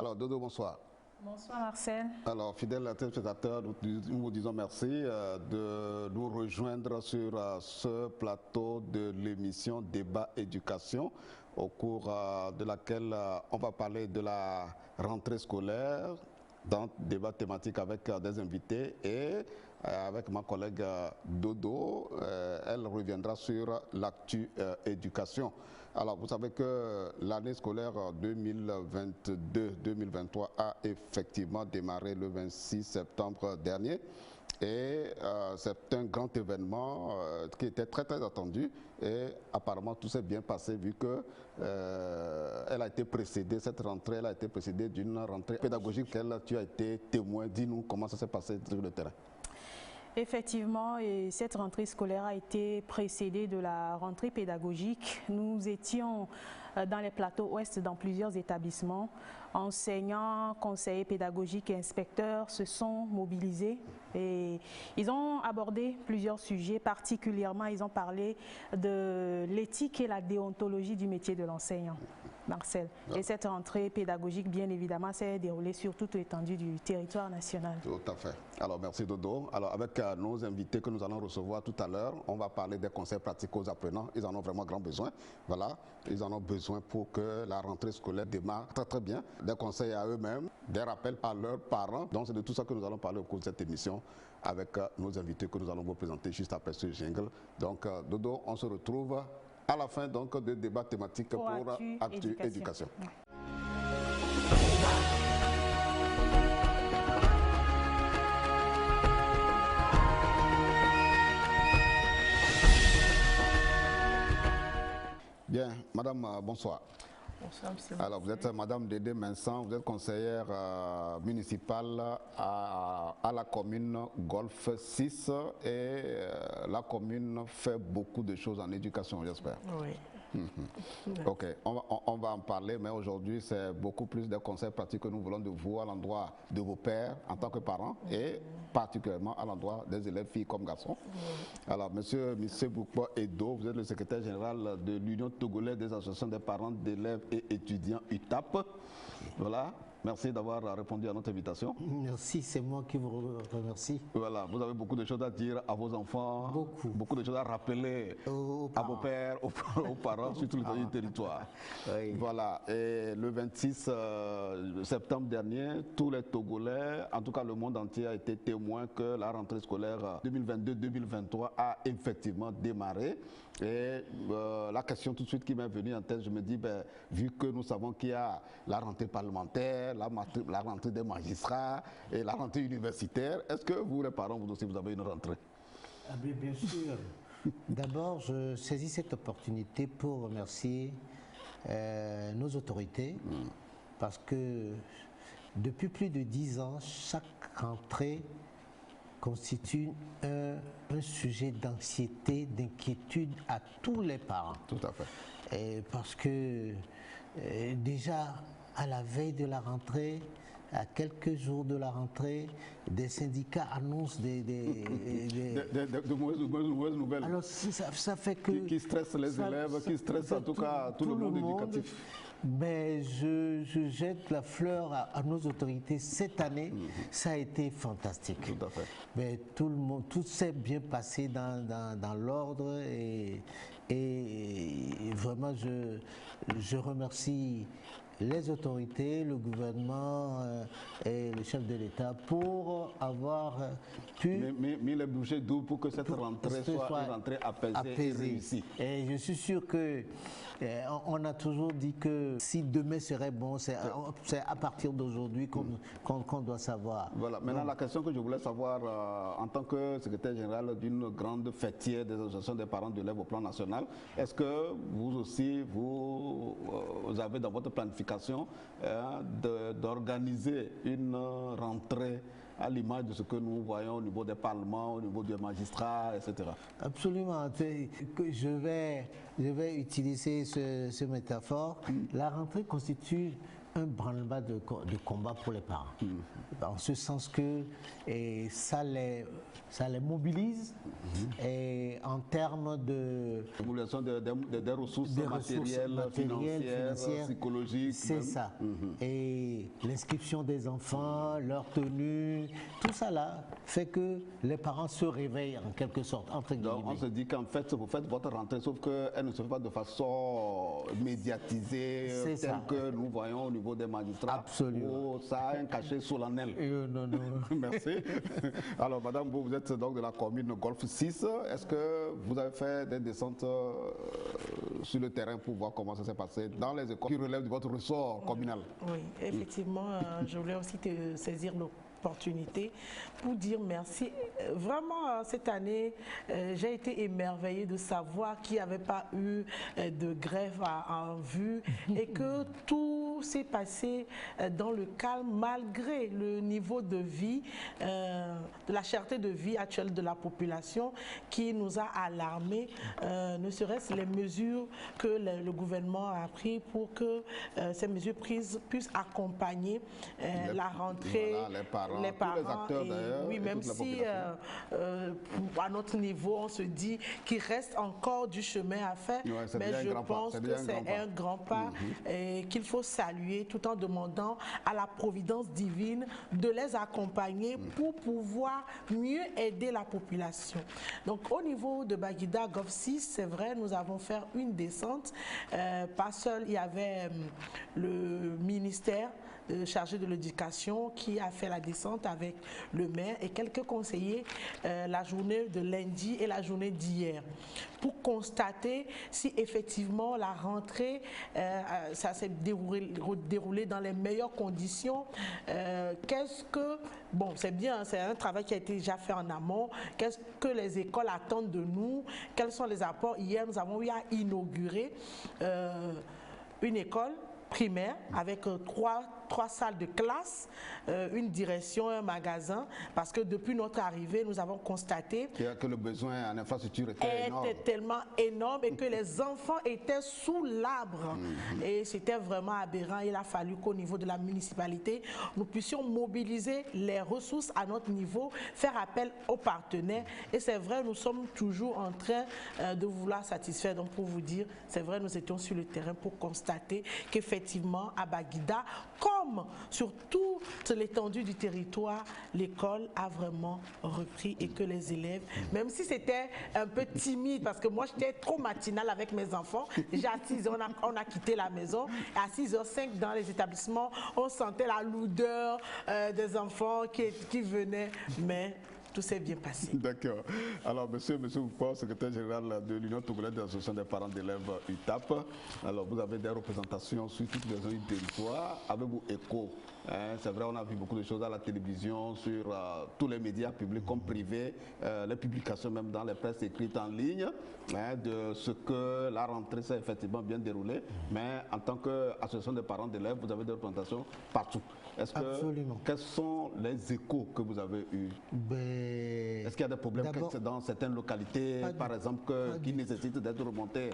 Alors, Dodo, bonsoir. Bonsoir Marcel. Alors, fidèles téléspectateurs, nous vous disons merci de nous rejoindre sur ce plateau de l'émission Débat Éducation, au cours de laquelle on va parler de la rentrée scolaire, dans débat thématique avec des invités et avec ma collègue Dodo, elle reviendra sur l'actu éducation. Alors, vous savez que l'année scolaire 2022-2023 a effectivement démarré le 26 septembre dernier. Et c'est un grand événement qui était très attendu et apparemment tout s'est bien passé vu que elle a été précédée, cette rentrée elle a été précédée d'une rentrée pédagogique. Tu as été témoin, dis-nous comment ça s'est passé sur le terrain. Effectivement, et cette rentrée scolaire a été précédée de la rentrée pédagogique. Nous étions dans les plateaux ouest dans plusieurs établissements. Enseignants, conseillers pédagogiques et inspecteurs se sont mobilisés et ils ont abordé plusieurs sujets. Particulièrement, ils ont parlé de l'éthique et la déontologie du métier de l'enseignant. Marcel. Et cette rentrée pédagogique, bien évidemment, s'est déroulée sur toute l'étendue du territoire national. Tout à fait. Alors, merci Dodo. Alors, avec nos invités que nous allons recevoir tout à l'heure, on va parler des conseils pratiques aux apprenants. Ils en ont vraiment grand besoin. Voilà, ils en ont besoin pour que la rentrée scolaire démarre très bien. Des conseils à eux-mêmes, des rappels à leurs parents. Donc, c'est de tout ça que nous allons parler au cours de cette émission avec nos invités que nous allons vous présenter juste après ce jingle. Donc, Dodo, on se retrouve à la fin donc de débat thématique pour Actu Éducation. Bien, madame, bonsoir. Bonsoir, monsieur. Alors, vous êtes madame Dédé Minsan, vous êtes conseillère municipale à la commune Golfe 6 et la commune fait beaucoup de choses en éducation, j'espère. Oui. Ok, on va en parler, mais aujourd'hui, c'est beaucoup plus de conseils pratiques que nous voulons de vous à l'endroit de vos pères en tant que parents et particulièrement à l'endroit des élèves, filles comme garçons. Alors, monsieur Boukbo Edo, vous êtes le secrétaire général de l'Union togolaise des associations des parents d'élèves et étudiants UTAP. Voilà. Merci d'avoir répondu à notre invitation. Merci, c'est moi qui vous remercie. Voilà, vous avez beaucoup de choses à dire à vos enfants. Beaucoup de choses à rappeler à vos pères, aux parents, sur tout le territoire. Oui. Voilà, et le 26 septembre dernier, tous les Togolais, en tout cas le monde entier, a été témoin que la rentrée scolaire 2022-2023 a effectivement démarré. Et la question tout de suite qui m'est venue en tête, je me dis, vu que nous savons qu'il y a la rentrée parlementaire, la rentrée des magistrats et la rentrée universitaire, est-ce que vous, les parents, vous aussi, vous avez une rentrée? Bien sûr. D'abord, je saisis cette opportunité pour remercier nos autorités parce que depuis plus de 10 ans, chaque rentrée constitue un sujet d'anxiété, d'inquiétude à tous les parents. Tout à fait. Et parce que déjà, à la veille de la rentrée, à quelques jours de la rentrée, des syndicats annoncent de mauvaises nouvelles. Alors ça fait que... Qui stressent les élèves, qui stressent en tout cas tout le monde éducatif. Mais je jette la fleur à nos autorités. Cette année, ça a été fantastique. Tout à fait. Mais tout s'est bien passé dans l'ordre et vraiment je remercie les autorités, le gouvernement et le chef de l'État pour avoir pu... mis les bouchées doubles pour que cette rentrée soit une rentrée apaisée et réussie. Et je suis sûr que on a toujours dit que si demain serait bon, c'est à partir d'aujourd'hui qu'on doit savoir. Voilà. Maintenant, la question que je voulais savoir, en tant que secrétaire général d'une grande fêtière des associations des parents d'élèves au plan national, est-ce que vous aussi, vous avez dans votre planification d'organiser une rentrée à l'image de ce que nous voyons au niveau des parlements, au niveau des magistrats, etc. Absolument. Je vais utiliser ce métaphore. La rentrée constitue un branle-bas de combat pour les parents. En ce sens que ça les mobilise et en termes de mobilisation des ressources matérielles, financières, psychologiques. C'est ça. Et l'inscription des enfants, leur tenue, tout ça là fait que les parents se réveillent en quelque sorte. Entre guillemets. Donc on se dit qu'en fait vous faites votre rentrée, sauf qu'elle ne se fait pas de façon médiatisée telle que nous voyons au niveau des magistrats. Absolument. Ça a un cachet solennel. Non. Merci. Alors madame, vous êtes donc de la commune Golfe 6. Est-ce que vous avez fait des descentes sur le terrain pour voir comment ça s'est passé dans les écoles qui relèvent de votre ressort communal? Oui, effectivement, je voulais aussi te saisir l'opportunité pour dire merci. Vraiment, cette année, j'ai été émerveillée de savoir qu'il n'y avait pas eu de grève en vue et que tout s'est passé dans le calme malgré le niveau de vie, de la cherté de vie actuelle de la population qui nous a alarmés, ne serait-ce les mesures que le gouvernement a prises pour que ces mesures prises puissent accompagner la rentrée, voilà, les parents, tous les acteurs d'ailleurs. Oui, même si à notre niveau, on se dit qu'il reste encore du chemin à faire, mais je pense que c'est un grand pas et qu'il faut saluer tout en demandant à la providence divine de les accompagner pour pouvoir mieux aider la population. Donc au niveau de Baguida, Golfe 6, c'est vrai, nous avons fait une descente. Pas seul, il y avait le ministère chargé de l'éducation qui a fait la descente avec le maire et quelques conseillers la journée de lundi et la journée d'hier pour constater si effectivement la rentrée ça s'est déroulé dans les meilleures conditions. Qu'est-ce que, bon, c'est bien, c'est un travail qui a été déjà fait en amont. Qu'est-ce que les écoles attendent de nous? Quels sont les apports? Hier, nous avons eu à inaugurer une école primaire avec trois salles de classe, une direction, un magasin, parce que depuis notre arrivée, nous avons constaté que le besoin en infrastructure était tellement énorme et que les enfants étaient sous l'arbre. Et c'était vraiment aberrant. Il a fallu qu'au niveau de la municipalité, nous puissions mobiliser les ressources à notre niveau, faire appel aux partenaires. Et c'est vrai, nous sommes toujours en train de vouloir satisfaire. Donc pour vous dire, c'est vrai, nous étions sur le terrain pour constater qu'effectivement, à Baguida, comme sur toute l'étendue du territoire, l'école a vraiment repris et que les élèves, même si c'était un peu timide, parce que moi j'étais trop matinale avec mes enfants, déjà à 6 h on a quitté la maison, et à 6h05 dans les établissements, on sentait la lourdeur des enfants qui venaient, mais tout s'est bien passé. D'accord. Alors, monsieur Oupor, secrétaire général de l'Union togolaise de l'association des parents d'élèves UTAP, alors vous avez des représentations sur toutes les zones du territoire. Avez-vous écho? C'est vrai, on a vu beaucoup de choses à la télévision, sur tous les médias publics comme privés, les publications même dans les presses écrites en ligne, de ce que la rentrée s'est effectivement bien déroulée. Mais en tant qu'association des parents d'élèves, vous avez des représentations partout. Absolument. Quels sont les échos que vous avez eus? Est-ce qu'il y a des problèmes dans certaines localités, par exemple, qui nécessitent d'être remontés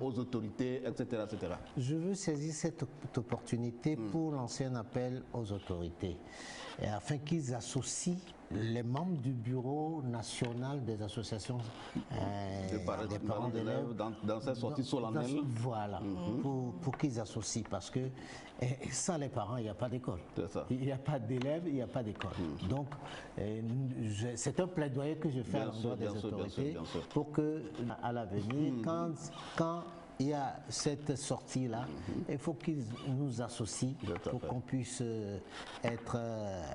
aux autorités, etc., etc. Je veux saisir cette opportunité pour lancer un appel aux autorités, afin qu'ils associent les membres du bureau national des associations des parents d'élèves dans cette sortie solennelle. Voilà, pour qu'ils associent, parce que sans les parents, il n'y a pas d'école. Il n'y a pas d'élèves, il n'y a pas d'école. Donc, c'est un plaidoyer que je fais à l'endroit des autorités pour que, à l'avenir, quand il y a cette sortie-là, il faut qu'ils nous associent pour qu'on puisse être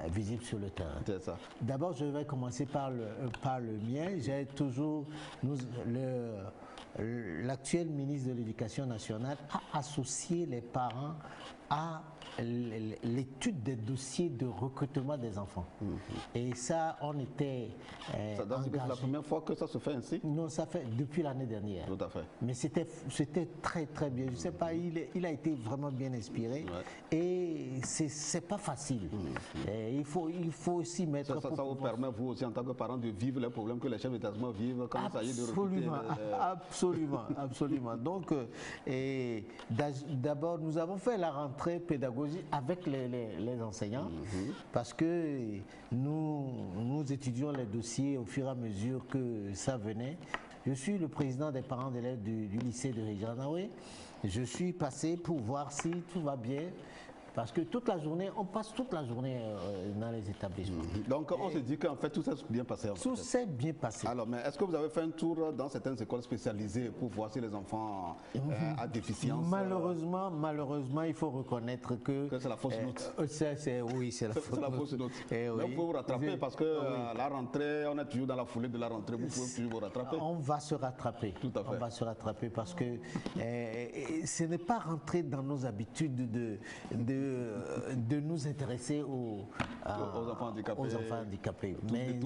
visible sur le terrain. D'abord, je vais commencer par le mien. J'ai toujours... L'actuel ministre de l'Éducation nationale a associé les parents à l'étude des dossiers de recrutement des enfants. Et ça, on était ça doit être la première fois que ça se fait ainsi? Non, ça fait depuis l'année dernière. Tout à fait. Mais c'était très très bien. Je ne sais pas, il a été vraiment bien inspiré. Et c'est pas facile. Et il faut aussi mettre... Ça vous permet, vous aussi, en tant que parent, de vivre les problèmes que les chefs d'établissement vivent quand il s'agit de recruter. Absolument. Donc, d'abord, nous avons fait la rentrée pédagogique pédagogie avec les enseignants, parce que nous étudions les dossiers au fur et à mesure que ça venait. Je suis le président des parents d'élèves du lycée de Rijanawe. Je suis passé pour voir si tout va bien. Parce que toute la journée, on passe toute la journée dans les établissements. Donc on se dit qu'en fait tout s'est bien passé. Tout s'est bien passé. Alors, mais est-ce que vous avez fait un tour dans certaines écoles spécialisées pour voir si les enfants à déficience? Malheureusement, il faut reconnaître que c'est la fausse note. Oui, c'est la fausse note. Mais vous pouvez vous rattraper parce que la rentrée, on est toujours dans la foulée de la rentrée. Vous pouvez toujours vous rattraper. On va se rattraper. Tout à fait. On va se rattraper parce que ce n'est pas rentrer dans nos habitudes de nous intéresser aux enfants handicapés. Mais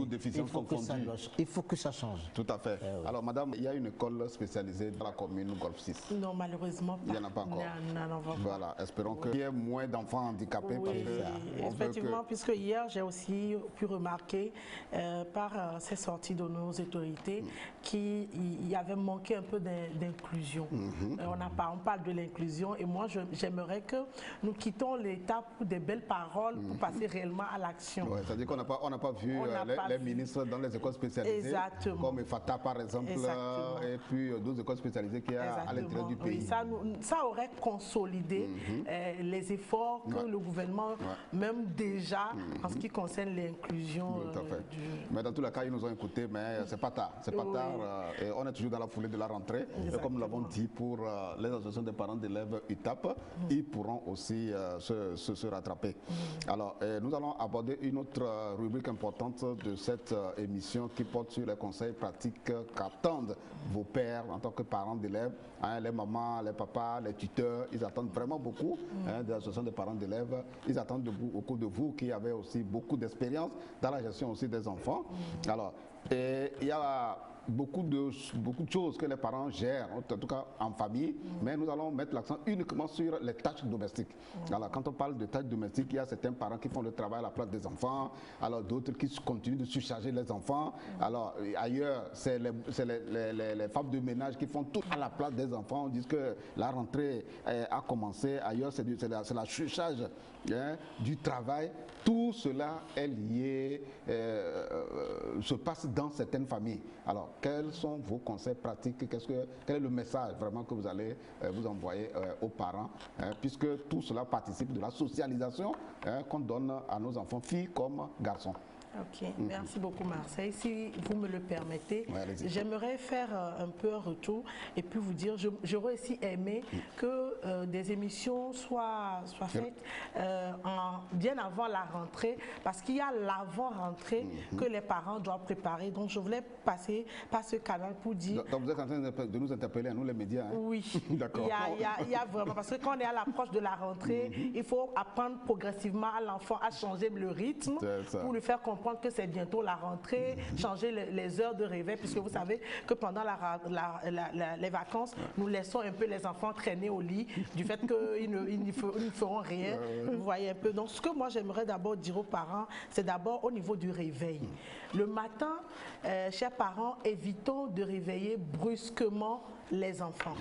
il faut que ça change. Tout à fait. Alors, madame, il y a une école spécialisée dans la commune Golfe 6. Non, malheureusement pas. Il n'y en a pas encore. Non, voilà, espérons qu'il y ait moins d'enfants handicapés. Oui, effectivement, puisque hier, j'ai aussi pu remarquer par ces sorties de nos autorités qu'il y avait manqué un peu d'inclusion. On parle de l'inclusion et moi, j'aimerais que nous quittions l'étape des belles paroles pour passer réellement à l'action. Ouais, c'est-à-dire qu'on n'a pas vu les ministres dans les écoles spécialisées, comme FATA par exemple, et puis d'autres écoles spécialisées qu'il y a à l'intérieur du pays. Oui, ça aurait consolidé les efforts que le gouvernement, même déjà, en ce qui concerne l'inclusion. Mais dans tous les cas, ils nous ont écoutés, mais c'est pas tard. C'est pas tard. Et on est toujours dans la foulée de la rentrée. Et comme nous l'avons dit, pour les associations des parents d'élèves UTAP, ils pourront aussi se rattraper. Alors, nous allons aborder une autre rubrique importante de cette émission qui porte sur les conseils pratiques qu'attendent vos pères en tant que parents d'élèves, les mamans, les papas, les tuteurs. Ils attendent vraiment beaucoup des associations de parents d'élèves. Ils attendent beaucoup de vous qui avez aussi beaucoup d'expérience dans la gestion aussi des enfants. Alors, il y a beaucoup de choses que les parents gèrent, en tout cas en famille, mais nous allons mettre l'accent uniquement sur les tâches domestiques. Alors, quand on parle de tâches domestiques, il y a certains parents qui font le travail à la place des enfants, alors d'autres qui continuent de surcharger les enfants. Alors, ailleurs, c'est les femmes de ménage qui font tout à la place des enfants. On dit que la rentrée a commencé. Ailleurs, c'est la surcharge du travail. Tout cela est lié, se passe dans certaines familles. Alors, quels sont vos conseils pratiques? Quel est le message vraiment que vous allez vous envoyer aux parents, puisque tout cela participe de la socialisation qu'on donne à nos enfants, filles comme garçons? Ok, merci beaucoup Marseille. Si vous me le permettez, j'aimerais faire un peu un retour et puis vous dire, j'aurais aussi aimé que des émissions soient faites bien avant la rentrée, parce qu'il y a l'avant-rentrée que les parents doivent préparer. Donc je voulais passer par ce canal pour dire... Donc vous êtes en train de nous interpeller à nous les médias, hein? Oui, d'accord. Il y a vraiment, parce que quand on est à l'approche de la rentrée, il faut apprendre progressivement à l'enfant à changer le rythme pour lui faire comprendre que c'est bientôt la rentrée, changer les heures de réveil, puisque vous savez que pendant les vacances, nous laissons un peu les enfants traîner au lit du fait qu'ils ne feront rien. Vous voyez un peu. Donc, ce que moi j'aimerais d'abord dire aux parents, c'est d'abord au niveau du réveil. Le matin, chers parents, évitons de réveiller brusquement les enfants.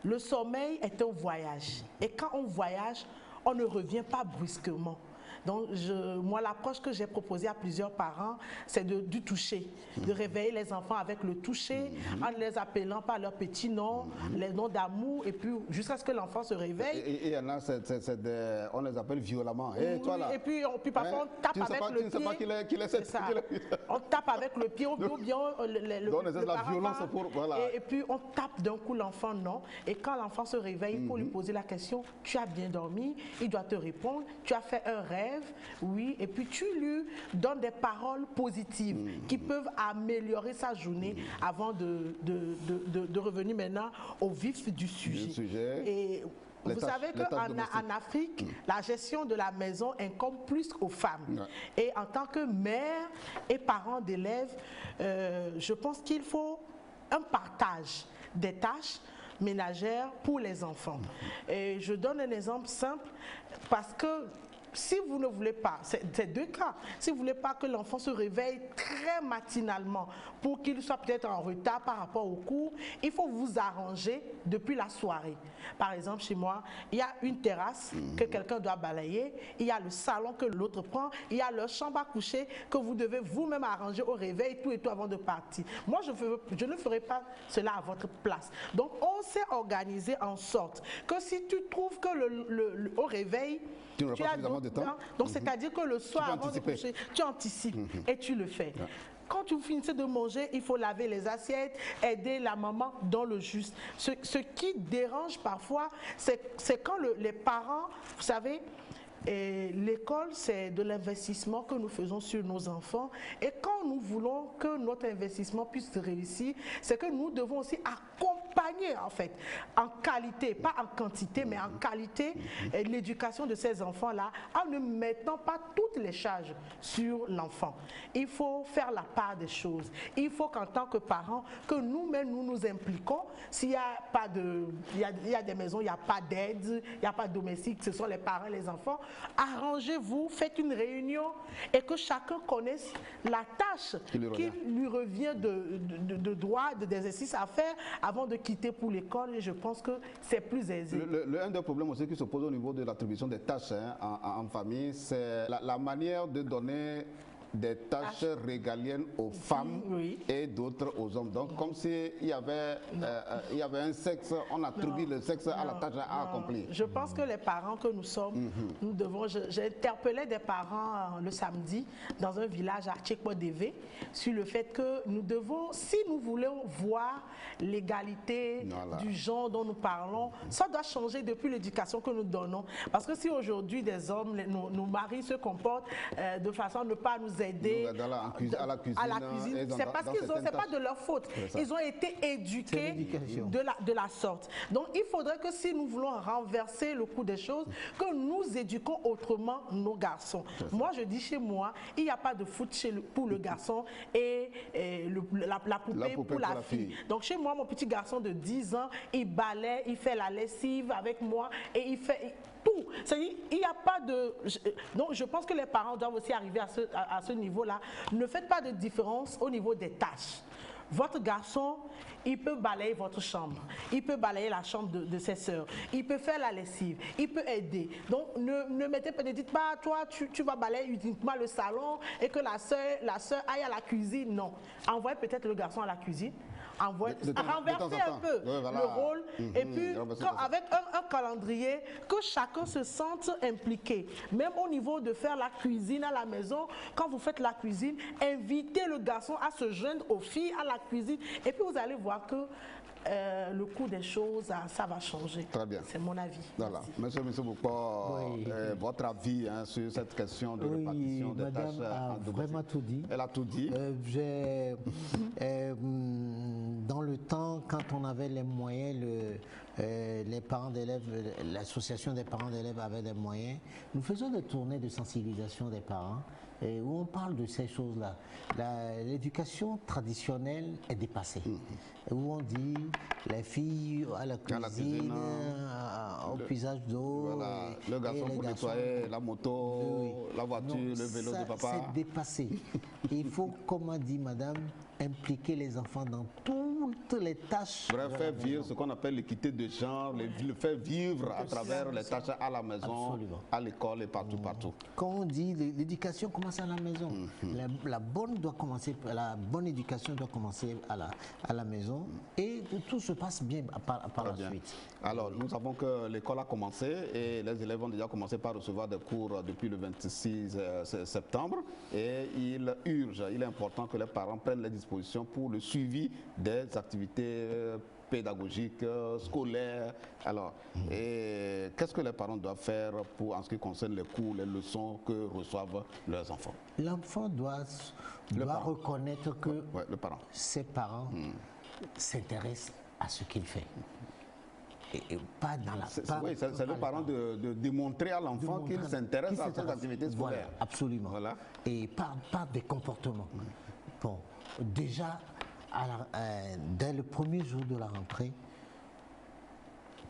Le sommeil est un voyage. Et quand on voyage, on ne revient pas brusquement. Donc, moi, l'approche que j'ai proposée à plusieurs parents, c'est du toucher, de réveiller les enfants avec le toucher, en les appelant par leur petit nom, les noms d'amour, et puis jusqu'à ce que l'enfant se réveille. Et il y en a, on les appelle violemment. Hey, toi, là. Et puis parfois, on tape avec le pied. On tape avec le pied, ou bien le la violence pour, voilà. Et puis, on tape d'un coup l'enfant, non. Et quand l'enfant se réveille, il faut lui poser la question, tu as bien dormi? Il doit te répondre, tu as fait un rêve? Oui, et puis tu lui donnes des paroles positives qui peuvent améliorer sa journée avant de revenir maintenant au vif du sujet. Et vous savez qu'en Afrique, la gestion de la maison incombe plus aux femmes. Et en tant que mère et parent d'élèves, je pense qu'il faut un partage des tâches ménagères pour les enfants. Et je donne un exemple simple parce que si vous ne voulez pas, c'est deux cas, si vous ne voulez pas que l'enfant se réveille très matinalement pour qu'il soit peut-être en retard par rapport au cours, il faut vous arranger depuis la soirée. Par exemple, chez moi, il y a une terrasse que quelqu'un doit balayer, il y a le salon que l'autre prend, il y a leur chambre à coucher que vous devez vous-même arranger au réveil, tout et tout avant de partir. Moi, je ne ferai pas cela à votre place. Donc, on s'est organisé en sorte que si tu trouves que au réveil, tu as suffisamment de temps. Donc, c'est-à-dire que le soir, avant de coucher, tu anticipes et tu le fais. Quand vous finissez de manger, il faut laver les assiettes, aider la maman dans le juste. Ce qui dérange parfois, c'est quand les parents, vous savez, l'école, c'est de l'investissement que nous faisons sur nos enfants. Et quand nous voulons que notre investissement puisse réussir, c'est que nous devons aussi accompagner, en fait, en qualité, pas en quantité, mais en qualité, l'éducation de ces enfants-là, en ne mettant pas toutes les charges sur l'enfant. Il faut faire la part des choses. Il faut qu'en tant que parents, que nous-mêmes, nous impliquons. S'il n'y a pas de... Il y a des maisons, il n'y a pas d'aide, il n'y a pas de domestique, ce sont les parents, les enfants. Arrangez-vous, faites une réunion et que chacun connaisse la tâche qui lui revient de droit, d'exercice à faire avant de quitter pour l'école, et je pense que c'est plus aisé. Un des problèmes aussi qui se pose au niveau de l'attribution des tâches en famille, c'est la manière de donner des tâches régaliennes aux femmes et d'autres aux hommes. Donc, comme s'il y avait un sexe, on attribue le sexe à la tâche à accomplir. Je pense que les parents que nous sommes, nous devons... J'ai interpellé des parents le samedi dans un village à Tchekpo-Deve sur le fait que nous devons, si nous voulons voir l'égalité du genre dont nous parlons, ça doit changer depuis l'éducation que nous donnons. Parce que si aujourd'hui des hommes, nos maris se comportent de façon à ne pas nous aider à la cuisine, c'est parce qu'ils ont, c'est pas de leur faute. Ils ont été éduqués de la sorte. Donc il faudrait que si nous voulons renverser le cours des choses, que nous éduquons autrement nos garçons. Moi je dis chez moi, il n'y a pas de foot pour le garçon et la poupée pour la fille. Donc chez moi, mon petit garçon de 10 ans, il balaie, il fait la lessive avec moi et il fait... tout. C'est-à-dire, il n'y a pas de... Donc, je pense que les parents doivent aussi arriver à ce niveau-là. Ne faites pas de différence au niveau des tâches. Votre garçon, il peut balayer votre chambre, il peut balayer la chambre de ses sœurs, il peut faire la lessive, il peut aider. Donc, ne dites pas, toi, tu vas balayer uniquement le salon et que la sœur aille à la cuisine. Non. Envoyez peut-être le garçon à la cuisine. Renverser un peu le rôle et puis avec un calendrier que chacun se sente impliqué, même au niveau de faire la cuisine à la maison. Quand vous faites la cuisine, invitez le garçon à se joindre aux filles à la cuisine et puis vous allez voir que le cours des choses, ça va changer. Très bien. C'est mon avis. Voilà. Monsieur Boukpo, votre avis sur cette question de répartition des tâches en domicile. Vraiment tout dit. Elle a tout dit. Dans le temps, quand on avait les moyens, les parents d'élèves, l'association des parents d'élèves avait des moyens, nous faisions des tournées de sensibilisation des parents où on parle de ces choses-là. L'éducation traditionnelle est dépassée. Où on dit les filles à la cuisine, au puisage d'eau. Voilà. Le garçon pour nettoyer la moto, la voiture, le vélo de papa. C'est dépassé. Il faut, comme a dit madame, impliquer les enfants dans toutes les tâches. Bref, faire vivre ce qu'on appelle l'équité de genre, le faire vivre à travers les tâches à la maison, à l'école et partout. Quand on dit l'éducation commence à la maison, la bonne éducation doit commencer à la maison et tout se passe bien par la suite. Alors, nous savons que l'école a commencé et les élèves ont déjà commencé par recevoir des cours depuis le 26 septembre et il est important que les parents prennent les dispositions pour le suivi des activités pédagogiques, scolaires. Alors, qu'est-ce que les parents doivent faire en ce qui concerne les cours, les leçons que reçoivent leurs enfants? L'enfant doit reconnaître que ses parents s'intéressent à ce qu'il fait. Et pas dans la... C'est le parent de démontrer à l'enfant qu'il s'intéresse à ses activités scolaires. Voilà, absolument. Voilà. Et pas des comportements. Bon, déjà, dès le premier jour de la rentrée,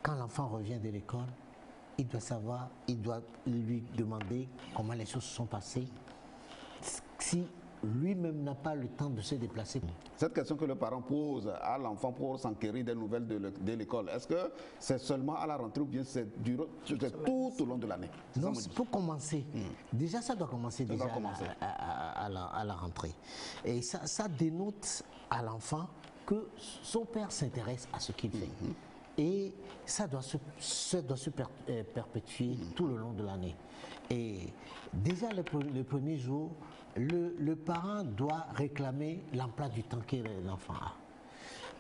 quand l'enfant revient de l'école, il doit savoir, il doit lui demander comment les choses se sont passées. Si lui-même n'a pas le temps de se déplacer. Cette question que le parent pose à l'enfant pour s'enquérir des nouvelles de l'école, est-ce que c'est seulement à la rentrée ou bien c'est tout au long de l'année? Non, c'est pour commencer. Déjà, ça doit commencer à la rentrée. Et ça dénote à l'enfant que son père s'intéresse à ce qu'il fait. Et ça doit se perpétuer tout le long de l'année. Et déjà, le premier jour, le parent doit réclamer l'emploi du temps que l'enfant a.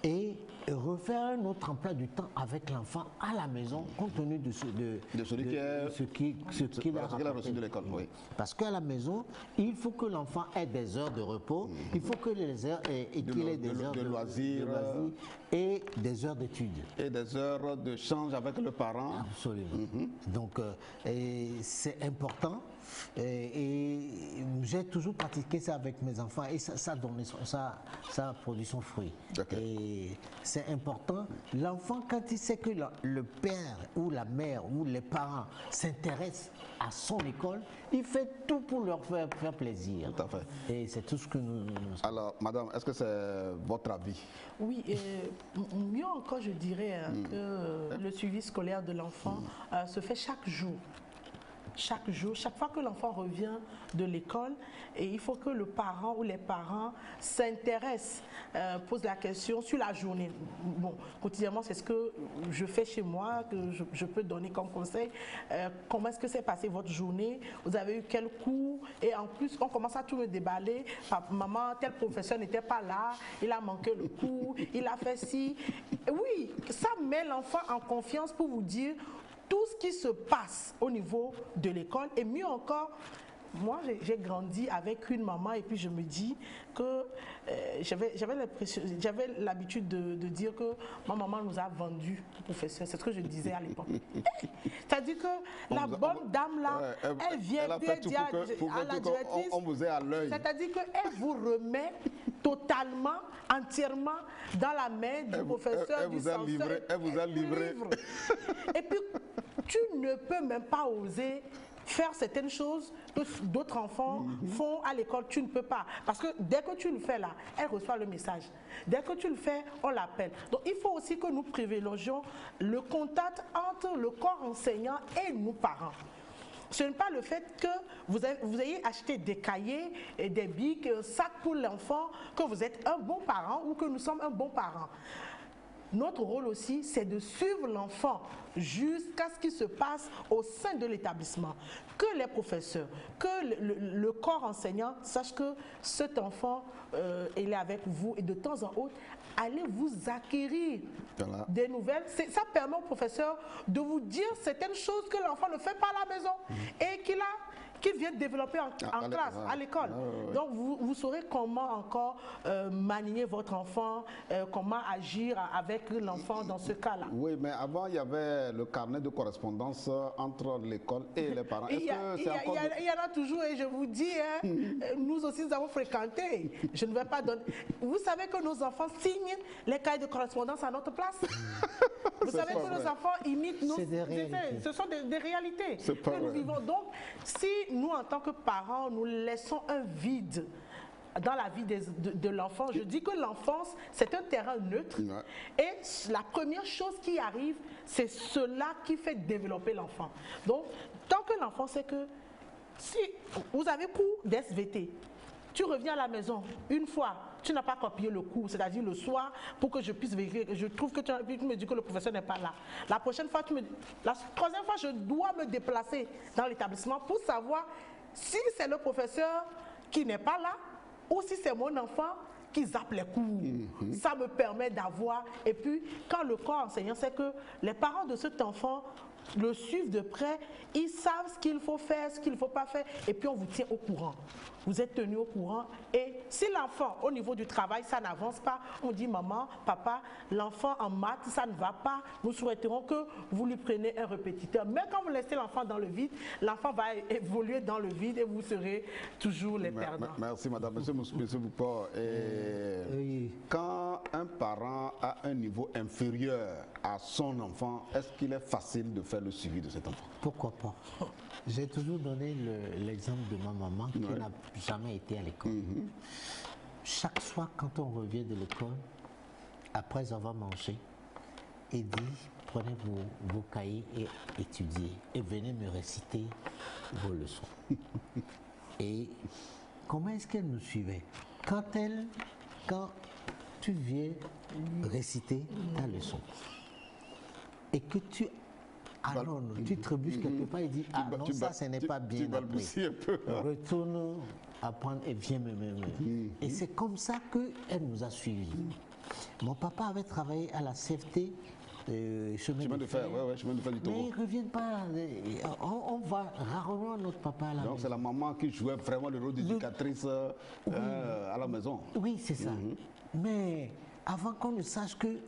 Et refaire un autre emploi du temps avec l'enfant à la maison, compte tenu de ce qu'il a reçu de l'école. Oui. Parce qu'à la maison, il faut que l'enfant ait des heures de repos, il faut que qu'il ait des heures de loisirs et des heures d'études. Et des heures de change avec le parent. Absolument. Donc, c'est important. Et j'ai toujours pratiqué ça avec mes enfants et ça a produit son fruit. Et c'est important. L'enfant, quand il sait que le père ou la mère ou les parents s'intéressent à son école, il fait tout pour leur faire plaisir. Tout à fait. Et c'est tout ce que nous... Alors, madame, est-ce que c'est votre avis? Oui, mieux encore, je dirais que le suivi scolaire de l'enfant se fait chaque jour. Chaque jour, chaque fois que l'enfant revient de l'école, et il faut que le parent ou les parents s'intéressent, posent la question sur la journée. Bon, quotidiennement, c'est ce que je fais chez moi, que je peux donner comme conseil. Comment est-ce que s'est passée votre journée? Vous avez eu quel cours? Et en plus, on commence à tout me déballer. Maman, tel professeur n'était pas là, il a manqué le cours, il a fait ci. Oui, ça met l'enfant en confiance pour vous dire tout ce qui se passe au niveau de l'école. Et mieux encore, moi j'ai grandi avec une maman et puis je me dis que j'avais l'habitude de dire que ma maman nous a vendu au professeur. C'est ce que je disais à l'époque. C'est-à-dire que la bonne dame là, elle vient dire à la directrice, on vous est à l'œil. C'est-à-dire qu'elle vous remet totalement, entièrement dans la main du professeur, du censeur. Elle vous a livré. Et puis, tu ne peux même pas oser faire certaines choses que d'autres enfants font à l'école. Tu ne peux pas. Parce que dès que tu le fais là, elle reçoit le message. Dès que tu le fais, on l'appelle. Donc, il faut aussi que nous privilégions le contact entre le corps enseignant et nous parents. Ce n'est pas le fait que vous ayez acheté des cahiers et des bics, un sac pour l'enfant, que vous êtes un bon parent ou que nous sommes un bon parent. Notre rôle aussi, c'est de suivre l'enfant jusqu'à ce qui se passe au sein de l'établissement. Que les professeurs, que le corps enseignant sache que cet enfant, il est avec vous et de temps en autre, allez vous acquérir des nouvelles. Ça permet au professeur de vous dire certaines choses que l'enfant ne fait pas à la maison et qu'il vient de développer en classe, à l'école. Donc vous saurez comment encore manier votre enfant, comment agir avec l'enfant dans ce cas-là. Oui, mais avant il y avait le carnet de correspondance entre l'école et les parents. Il y en a toujours et je vous dis, nous aussi nous avons fréquenté. Je ne vais pas donner. Vous savez que nos enfants signent les cahiers de correspondance à notre place. Vous savez que nos enfants imitent nous. Ce sont des réalités que nous vivons. Donc, si nous, en tant que parents, nous laissons un vide dans la vie de l'enfant, je dis que l'enfance, c'est un terrain neutre. Et la première chose qui arrive, c'est cela qui fait développer l'enfant. Donc, tant que l'enfant sait que si vous avez cours d'SVT, tu reviens à la maison une fois, tu n'as pas copié le cours, c'est-à-dire le soir, pour que je puisse vérifier. Je trouve que tu me dis que le professeur n'est pas là. La prochaine fois, la troisième fois, je dois me déplacer dans l'établissement pour savoir si c'est le professeur qui n'est pas là ou si c'est mon enfant qui zappe les cours. Ça me permet d'avoir. Et puis, quand le corps enseignant sait que les parents de cet enfant le suivent de près, ils savent ce qu'il faut faire, ce qu'il ne faut pas faire, et puis on vous tient au courant. Vous êtes tenu au courant, et si l'enfant, au niveau du travail, ça n'avance pas, on dit maman, papa, l'enfant en maths, ça ne va pas, nous souhaiterons que vous lui preniez un répétiteur. Mais quand vous laissez l'enfant dans le vide, l'enfant va évoluer dans le vide et vous serez toujours les perdants. Merci madame. Monsieur Boupor, quand un parent a un niveau niveau inférieur à son enfant, est-ce qu'il est facile de faire le suivi de cet enfant? Pourquoi pas? J'ai toujours donné l'exemple de ma maman qui n'a jamais été à l'école. Chaque soir, quand on revient de l'école, après avoir mangé, elle dit, prenez vos cahiers et étudiez et venez me réciter vos leçons. Et comment est-ce qu'elle nous suivait? Quand tu viens réciter ta leçon et que tu tu trébuches quelque part et dis non, ça ce n'est pas bien appris. Retourne apprendre et viens me. Et c'est comme ça qu'elle nous a suivis. Mon papa avait travaillé à la CFT. Chemin de fer, chemin de fer du Togo. Mais ils ne reviennent pas. On voit rarement notre papa à la maison. Donc c'est la maman qui jouait vraiment le rôle d'éducatrice à la maison. Oui, c'est ça. Mais avant qu'on ne sache que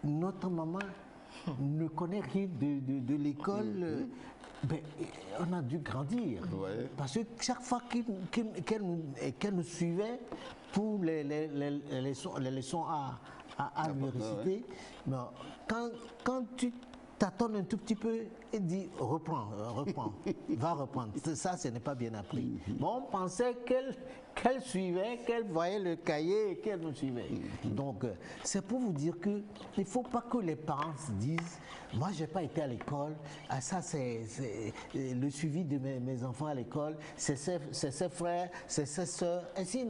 notre maman ne connaît rien de l'école, ben, on a dû grandir. Parce que chaque fois qu'elle nous suivait pour les leçons à l'université, quand tu t'attends un tout petit peu et dis reprends, va reprendre. Ça, ce n'est pas bien appris. Bon, on pensait qu'elle suivait, qu'elle voyait le cahier et qu'elle nous suivait. Donc, c'est pour vous dire qu'il ne faut pas que les parents se disent moi, je n'ai pas été à l'école, ça c'est le suivi de mes enfants à l'école, c'est ses frères, c'est ses soeurs. Et si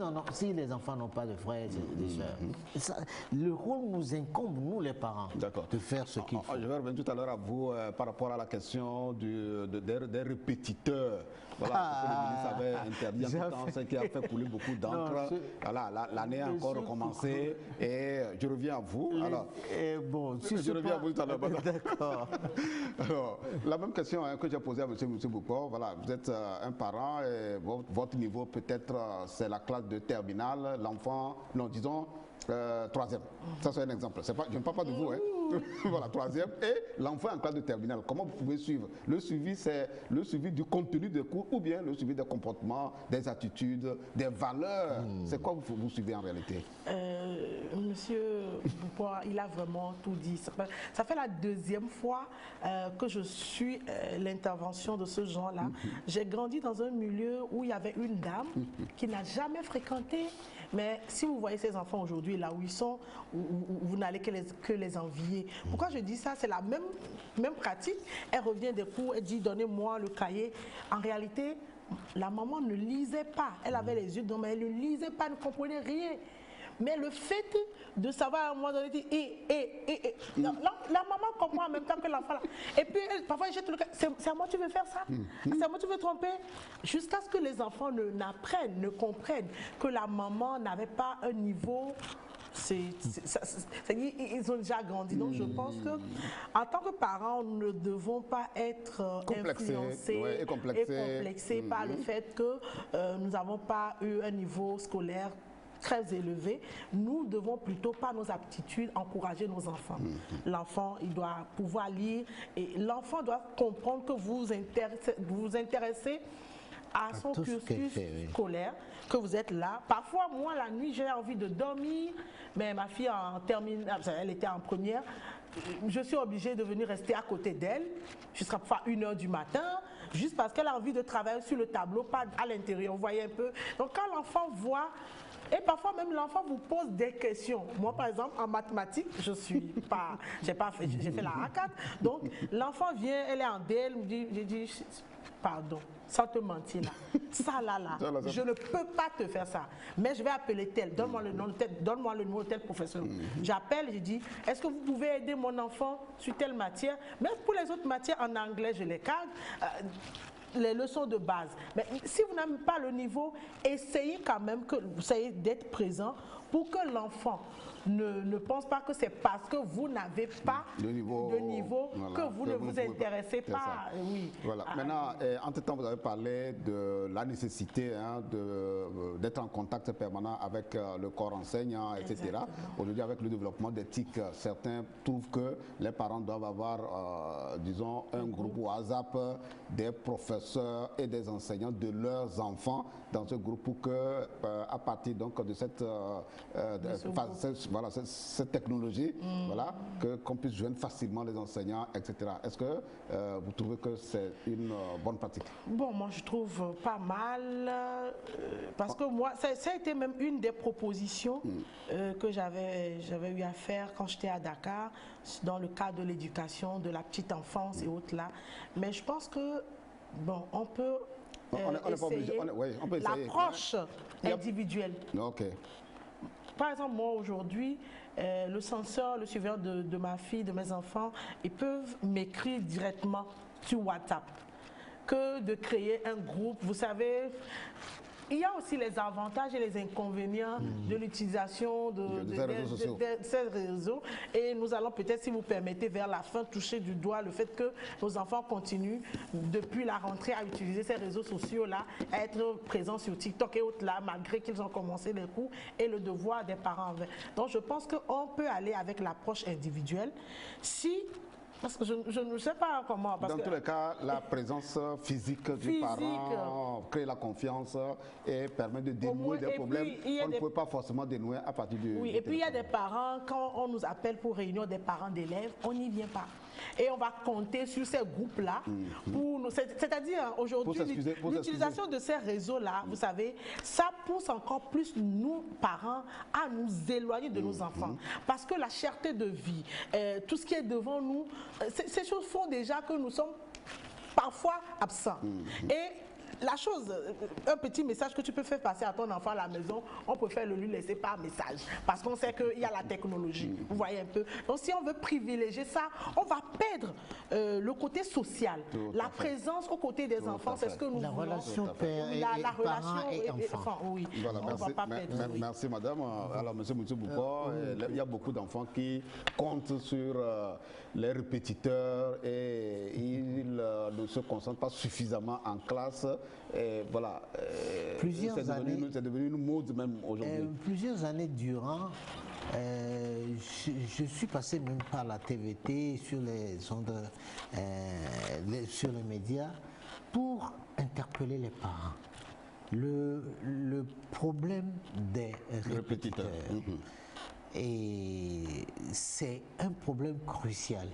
les enfants n'ont pas de frères et de soeurs, le rôle nous incombe, nous les parents, de faire ce qu'il faut. Je vais revenir tout à l'heure à vous par rapport à la question des répétiteurs. Voilà, le ministre avait interdit en tout temps, ce qui a fait couler beaucoup d'encre. Voilà, l'année a encore recommencé et je reviens à vous. Alors, je reviens à vous tout à l'heure. D'accord. Alors, la même question que j'ai posée à M. Boupor. Voilà, vous êtes un parent et votre niveau peut-être c'est la classe de terminale, l'enfant, non, disons, troisième. Ça c'est un exemple. Je ne parle pas de vous, hein. Voilà, troisième. Et l'enfant en classe de terminale, comment vous pouvez suivre? Le suivi, c'est le suivi du contenu des cours ou bien le suivi des comportements, des attitudes, des valeurs. C'est quoi vous suivez en réalité? Monsieur Boupor, il a vraiment tout dit. Ça fait la deuxième fois que je suis l'intervention de ce genre-là. J'ai grandi dans un milieu où il y avait une dame qui n'a jamais fréquenté. Mais si vous voyez ces enfants aujourd'hui, là où ils sont, vous n'allez que les envier. Pourquoi je dis ça? C'est la même pratique. Elle revient des cours, elle dit donnez-moi le cahier. En réalité, la maman ne lisait pas. Elle avait les yeux dedans, mais elle ne lisait pas, elle ne comprenait rien. Mais le fait de savoir à un moment donné, la maman comprend en même temps que l'enfant. Et puis, parfois, elle jette le cas. C'est à moi que tu veux faire ça? C'est à moi que tu veux tromper? Jusqu'à ce que les enfants n'apprennent, ne comprennent que la maman n'avait pas un niveau. Ils ont déjà grandi. Donc, je pense que en tant que parents, nous ne devons pas être influencés et complexés par le fait que nous n'avons pas eu un niveau scolaire très élevé. Nous devons plutôt, par nos aptitudes, encourager nos enfants. L'enfant, il doit pouvoir lire et l'enfant doit comprendre que vous vous intéressez à son cursus scolaire, que vous êtes là. Parfois, moi, la nuit, j'ai envie de dormir, mais ma fille en terminale, elle était en première, je suis obligée de venir rester à côté d'elle jusqu'à 1h du matin, juste parce qu'elle a envie de travailler sur le tableau, pas à l'intérieur, vous voyez un peu. Donc, quand l'enfant voit, et parfois même l'enfant vous pose des questions. Moi, par exemple, en mathématiques, j'ai fait la A4. Donc, l'enfant vient, elle est en D, elle me dit, j'ai dit, pardon, sans te mentir là, ça là, je ne peux pas te faire ça. Mais je vais appeler tel, donne-moi le nom de tel, donne-moi le numéro de tel professeur. J'appelle, je dis, est-ce que vous pouvez aider mon enfant sur telle matière? Même pour les autres matières, en anglais, je les cadre. Les leçons de base. Mais si vous n'avez pas le niveau, essayez quand même d'être présent pour que l'enfant ne pense pas que c'est parce que vous n'avez pas de niveau voilà, que vous ne vous intéressez pas. Oui. Voilà. Maintenant, entre-temps, vous avez parlé de la nécessité d'être en contact permanent avec le corps enseignant, etc. Aujourd'hui, avec le développement d'éthique, certains trouvent que les parents doivent avoir, disons, un groupe WhatsApp des professeurs et des enseignants de leurs enfants dans ce groupe pour que, à partir donc de cette cette technologie, voilà, qu'on puisse joindre facilement les enseignants, etc. Est-ce que vous trouvez que c'est une bonne pratique? Bon, moi je trouve pas mal, parce que moi, ça a été même une des propositions que j'avais eu à faire quand j'étais à Dakar, dans le cadre de l'éducation, de la petite enfance et autres là. Mais je pense que, bon, on peut essayer l'approche individuelle. Okay. Par exemple, moi aujourd'hui, le censeur, le suiveur de ma fille, de mes enfants, ils peuvent m'écrire directement sur WhatsApp que de créer un groupe. Vous savez, il y a aussi les avantages et les inconvénients de l'utilisation de ces réseaux. Et nous allons peut-être, si vous permettez, vers la fin, toucher du doigt le fait que nos enfants continuent, depuis la rentrée, à utiliser ces réseaux sociaux-là, à être présents sur TikTok et autres là, malgré qu'ils ont commencé les cours, et le devoir des parents envers. Donc je pense qu'on peut aller avec l'approche individuelle. Parce que je ne sais pas comment. Dans tous les cas, la présence physique du parent crée la confiance et permet de dénouer des problèmes qu'on ne peut pas forcément dénouer à partir du Oui, et puis il y a des parents, quand on nous appelle pour réunion des parents d'élèves, on n'y vient pas. Et on va compter sur ces groupes-là. C'est-à-dire, aujourd'hui, l'utilisation de ces réseaux-là, vous savez, ça pousse encore plus nous, parents, à nous éloigner de nos enfants. Parce que la cherté de vie, tout ce qui est devant nous, ces choses font déjà que nous sommes parfois absents. Et la chose, un petit message que tu peux faire passer à ton enfant à la maison, on préfère le lui laisser par message. Parce qu'on sait qu'il y a la technologie. Vous voyez un peu. Donc si on veut privilégier ça, on va perdre le côté social. La présence aux côtés des enfants, c'est ce que nous voulons. La relation père et parents et enfants. Oui. Voilà, merci madame. Alors monsieur Boukor, il y a beaucoup d'enfants qui comptent sur les répétiteurs et ils ne se concentrent pas suffisamment en classe. Et voilà, c'est devenu une mode même aujourd'hui. Plusieurs années durant, je suis passé même par la TVT, sur les ondes, sur les médias, pour interpeller les parents. Le problème des répétiteurs. Et c'est un problème crucial.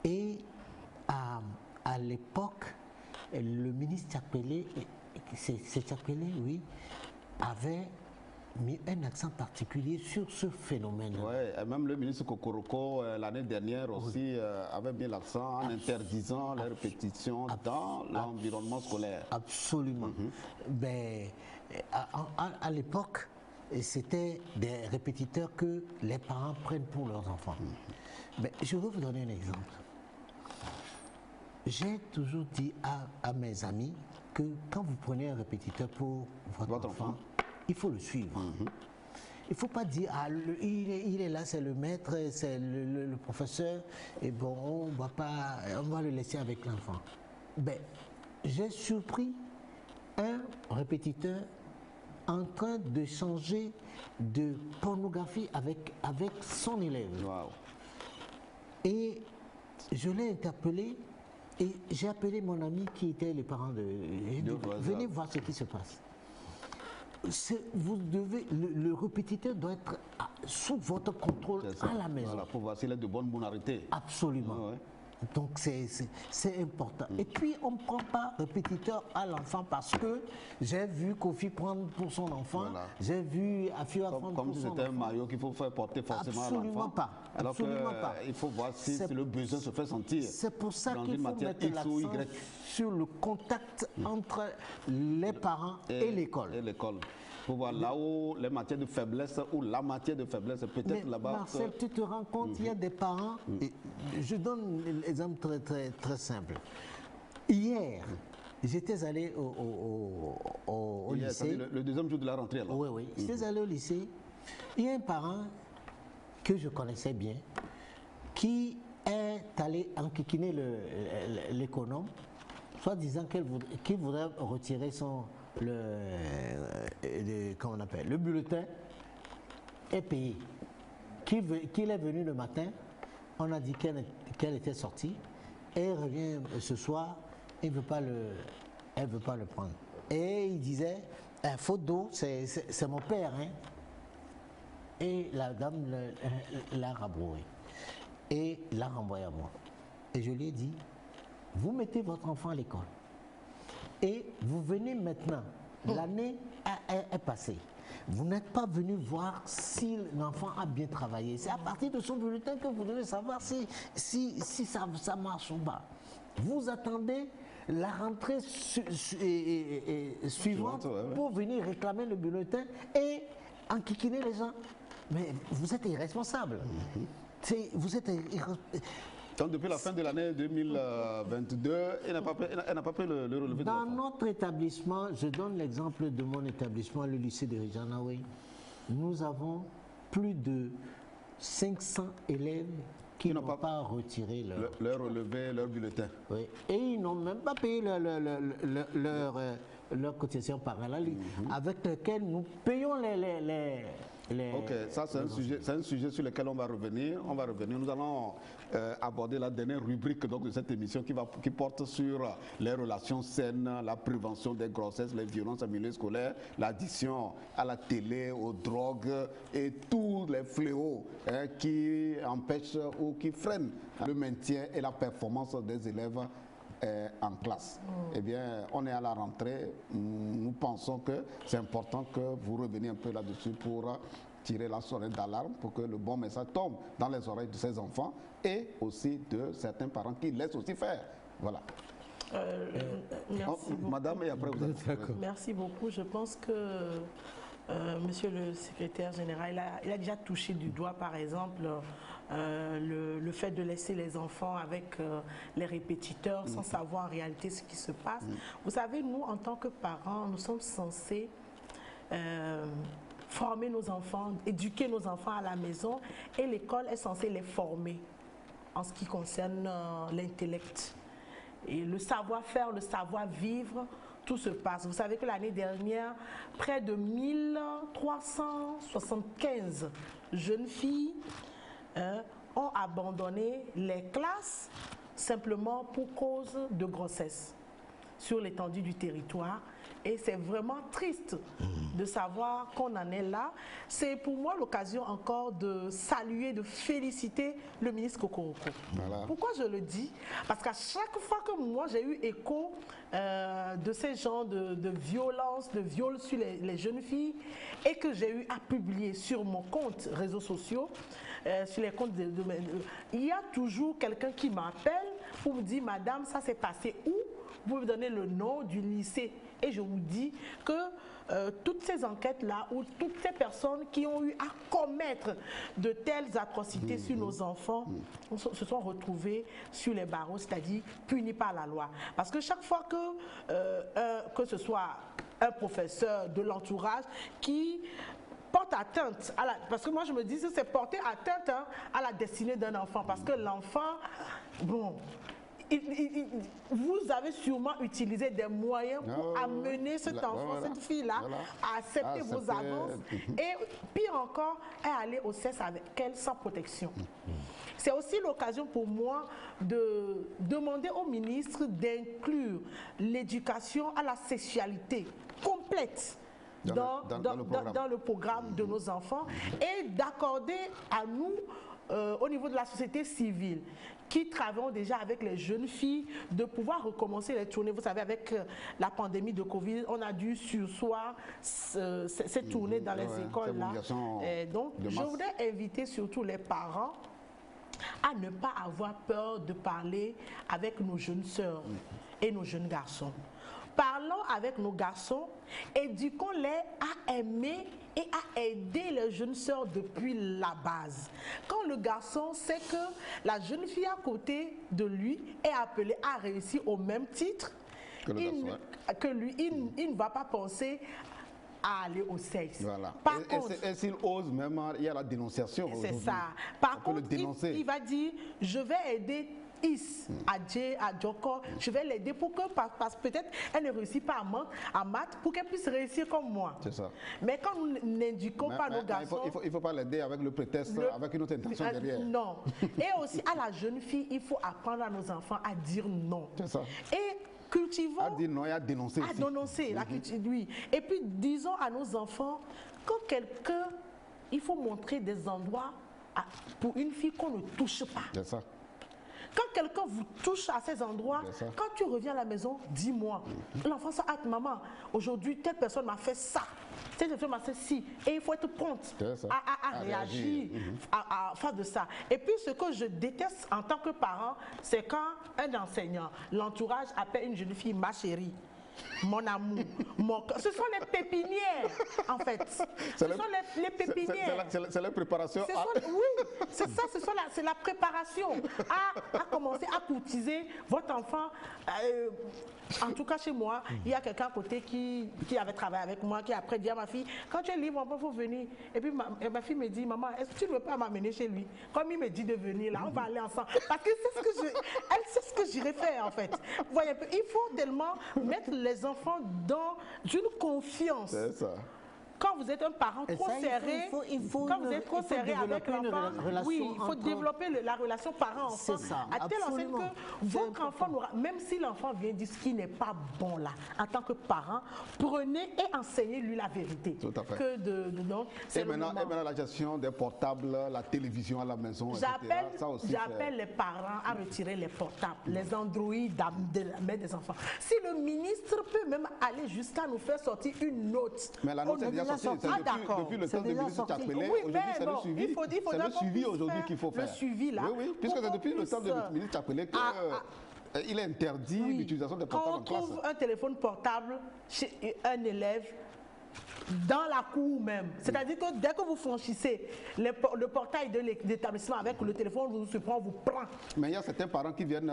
Et à l'époque, le ministre Tchapelé, oui, avait mis un accent particulier sur ce phénomène. Oui, et même le ministre Kokoroko, l'année dernière aussi, avait mis l'accent en interdisant les répétitions dans l'environnement scolaire. Absolument. Ben, à l'époque, c'était des répétiteurs que les parents prennent pour leurs enfants. Ben, je vais vous donner un exemple. J'ai toujours dit à mes amis que quand vous prenez un répétiteur pour votre enfant, il faut le suivre. Il ne faut pas dire, il est là, c'est le maître, c'est le professeur, et bon, on va le laisser avec l'enfant. Ben, j'ai surpris un répétiteur en train de changer de pornographie avec son élève. Wow. Et je l'ai interpellé. Et j'ai appelé mon ami qui était les parents de... Venez voir ce qui se passe. Vous devez, le répétiteur doit être sous votre contrôle à la maison. Voilà, pour voir s'il est de bonne bonarité. Absolument. Donc c'est important. Et puis on ne prend pas répétiteur à l'enfant parce que j'ai vu Kofi prendre pour son enfant, j'ai vu Afio prendre pour son enfant. Comme si c'était un maillot qu'il faut faire porter forcément à l'enfant. Absolument pas. Il faut voir si le besoin se fait sentir. C'est pour ça qu'il faut mettre l'accent sur le contact entre les parents et l'école. Pour voir là où les matières de faiblesse ou la matière de faiblesse, peut-être là-bas. Marcel, tu te rends compte, il y a des parents, et je donne l'exemple très, très, très simple. Hier, j'étais allé au lycée. Le deuxième jour de la rentrée, alors. Oui. J'étais allé au lycée. Il y a un parent que je connaissais bien qui est allé enquiquiner l'économe, soit disant qu'il voudrait retirer comment on appelle, le bulletin est payé. Qu'il est venu le matin, on a dit qu'elle était sortie, et elle revient ce soir, elle ne veut pas le prendre. Et il disait, faute d'eau, c'est mon père. Hein. Et la dame l'a rabroué et l'a renvoyé à moi. Et je lui ai dit, vous mettez votre enfant à l'école et vous venez maintenant, l'année est passée. Vous n'êtes pas venu voir si l'enfant a bien travaillé. C'est à partir de son bulletin que vous devez savoir si ça marche ou pas. Vous attendez la rentrée suivante pour venir réclamer le bulletin et enquiquiner les gens. Mais vous êtes irresponsable. Vous êtes irresponsable. Donc depuis la fin de l'année 2022, elle n'a pas pris le relevé de Dans notre établissement, je donne l'exemple de mon établissement, le lycée de Rijanaoui, nous avons plus de 500 élèves qui n'ont pas retiré leur relevé, leur bulletin. Oui. Et ils n'ont même pas payé leur cotisation parallèle avec laquelle nous payons Ok, ça c'est un sujet sur lequel on va revenir. Nous allons aborder la dernière rubrique donc, de cette émission qui porte sur les relations saines, la prévention des grossesses, les violences en milieu scolaire, l'addiction à la télé, aux drogues et tous les fléaux qui empêchent ou qui freinent le maintien et la performance des élèves en classe. Eh bien, on est à la rentrée. Nous pensons que c'est important que vous reveniez un peu là-dessus pour tirer la sonnette d'alarme pour que le bon message tombe dans les oreilles de ces enfants et aussi de certains parents qui laissent aussi faire. Voilà. Merci beaucoup. Madame, et après vous avez... Merci beaucoup. Je pense que Monsieur le secrétaire général, il a déjà touché du doigt, par exemple, le fait de laisser les enfants avec les répétiteurs sans savoir en réalité ce qui se passe. Vous savez, nous, en tant que parents, nous sommes censés former nos enfants, éduquer nos enfants à la maison, et l'école est censée les former en ce qui concerne l'intellect. Et le savoir-faire, le savoir-vivre, tout se passe. Vous savez que l'année dernière, près de 1375 jeunes filles ont abandonné les classes simplement pour cause de grossesse sur l'étendue du territoire. Et c'est vraiment triste de savoir qu'on en est là. C'est pour moi l'occasion encore de saluer, de féliciter le ministre Kokoroko. Voilà. Pourquoi je le dis? Parce qu'à chaque fois que moi j'ai eu écho de ces genres de violences, de viols sur les jeunes filles, et que j'ai eu à publier sur mon compte réseaux sociaux, sur les comptes il y a toujours quelqu'un qui m'appelle pour me dire, madame, ça s'est passé où? Vous pouvez me donner le nom du lycée. Et je vous dis que toutes ces enquêtes-là, ou toutes ces personnes qui ont eu à commettre de telles atrocités sur nos enfants, se sont retrouvées sur les barreaux, c'est-à-dire punies par la loi. Parce que chaque fois que ce soit un professeur de l'entourage qui porte atteinte à la... Parce que moi je me dis que c'est porter atteinte à la destinée d'un enfant. Parce que l'enfant, bon... vous avez sûrement utilisé des moyens pour amener cet enfant, cette fille-là, à accepter vos avances et, pire encore, à aller au sexe avec elle sans protection. C'est aussi l'occasion pour moi de demander au ministre d'inclure l'éducation à la sexualité complète dans le programme de nos enfants et d'accorder à nous, au niveau de la société civile, qui travaillent déjà avec les jeunes filles, de pouvoir recommencer les tournées. Vous savez, avec la pandémie de Covid, on a dû surseoir ces tournées dans les écoles-là. Donc, je voudrais inviter surtout les parents à ne pas avoir peur de parler avec nos jeunes sœurs et nos jeunes garçons. Parlons avec nos garçons, éduquons-les à aimer et à aider les jeunes sœurs depuis la base. Quand le garçon sait que la jeune fille à côté de lui est appelée à réussir au même titre que lui, il ne va pas penser à aller au sexe. Voilà. Et s'il ose même, il y a la dénonciation. C'est ça. Par contre, il va dire, je vais aider à Djoko, je vais l'aider pour que, parce que peut-être elle ne réussit pas en maths, pour qu'elle puisse réussir comme moi. C'est ça. Mais quand nous n'indiquons pas nos garçons... Il ne faut pas l'aider avec le prétexte, avec une autre intention derrière. Non. Et aussi à la jeune fille, il faut apprendre à nos enfants à dire non. C'est ça. Et cultivons... À dire non et à dénoncer aussi. À dénoncer, oui. Et puis disons à nos enfants, quand quelqu'un il faut montrer des endroits pour une fille qu'on ne touche pas. C'est ça. Quand quelqu'un vous touche à ces endroits, quand tu reviens à la maison, dis-moi. L'enfant se hâte, maman, aujourd'hui, telle personne m'a fait ça. Telle personne m'a fait ci. Et il faut être prompte à réagir face de ça. Et puis, ce que je déteste en tant que parent, c'est quand un enseignant, l'entourage appelle une jeune fille ma chérie. Mon amour, ce sont les pépinières en fait. Ce sont les pépinières. C'est la préparation. Oui, c'est ça, c'est la préparation à commencer à courtiser votre enfant. En tout cas, chez moi, il y a quelqu'un à côté qui avait travaillé avec moi, qui après dit à ma fille, quand tu es libre, il faut venir. Et puis ma fille me dit, maman, est-ce que tu ne veux pas m'amener chez lui? Comme il me dit de venir là, on va aller ensemble. Parce que elle sait ce que j'irai faire en fait. Vous voyez, il faut tellement mettre les enfants dans une confiance. C'est ça. Quand vous êtes un parent trop serré, quand vous êtes trop serré avec l'enfant, oui, il faut développer la relation parent-enfant à telle enseigne que votre enfant n'aura, même si l'enfant vient dire ce qui n'est pas bon là, en tant que parent, prenez et enseignez-lui la vérité. Tout à fait. Et maintenant, la gestion des portables, la télévision à la maison, j'appelle les parents à retirer les portables, les Android de la main des enfants. Si le ministre peut même aller jusqu'à nous faire sortir une note. Mais la note, depuis le temps de ministre Tchapelé, aujourd'hui c'est le suivi. C'est le suivi aujourd'hui qu'il faut faire. Le suivi là. Oui, puisque c'est depuis le temps de ministre Tchapelé qu'il est interdit l'utilisation des portables en classe. Quand on trouve un téléphone portable chez un élève, dans la cour même. C'est-à-dire que dès que vous franchissez le portail de l'établissement avec le téléphone, vous se prend, vous prend. Mais il y a certains parents qui viennent